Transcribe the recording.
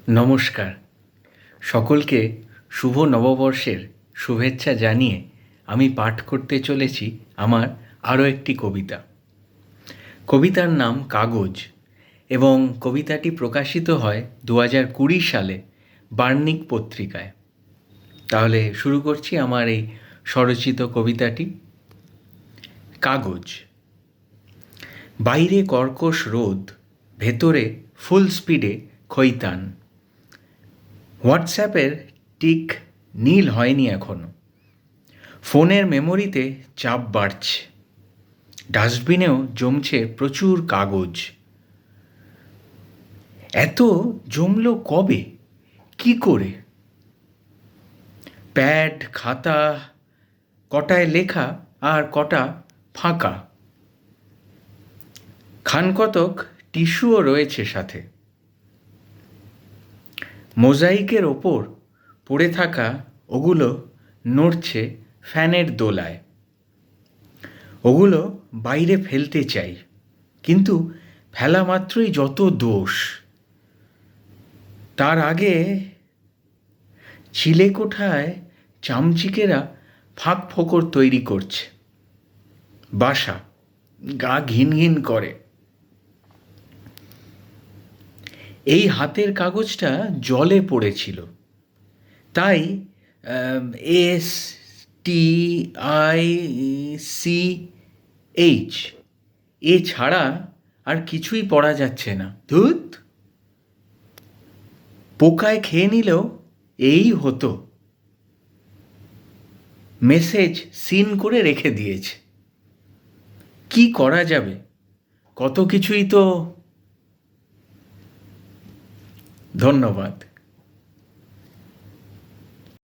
নমস্কার। সকলকে শুভ নববর্ষের শুভেচ্ছা জানিয়ে আমি পাঠ করতে চলেছি আমার আরও একটি কবিতা। কবিতার নাম কাগজ এবং কবিতাটি প্রকাশিত হয় 2020 সালে বার্নিক পত্রিকায়। তাহলে শুরু করছি আমার এই স্বরচিত কবিতাটি। কাগজ। বাইরে কর্কশ রোদ, ভেতরে ফুল স্পিডে খৈতান। হোয়াটসঅ্যাপের টিক নীল হয়নি এখনো, ফোনের মেমোরিতে চাপ বাড়ছে, ডাস্টবিনেও জমছে প্রচুর কাগজ। এত জমলো কবে, কি করে? প্যাড, খাতা, কটায় লেখা আর কটা ফাঁকা। খানকতক টিস্যুও রয়েছে সাথে। মোজাইকের ওপর পড়ে থাকা ওগুলো নড়ছে ফ্যানের দোলায়। ওগুলো বাইরে ফেলতে চাই, কিন্তু ফেলা মাত্রই যত দোষ। তার আগে চিলেকোঠায় চামচিকেরা ফাঁক ফোকর তৈরি করছে। বাসা, গা ঘিন ঘিন করে। এই হাতের কাগজটা জলে পড়েছিল, তাই STICH এ ছাড়া আর কিছুই পড়া যাচ্ছে না। ধুত, পোকায় খেয়ে নিলেও এই হতো। মেসেজ সিন করে রেখে দিয়েছে। কি করা যাবে, কত কিছুই তো। ধন্যবাদ।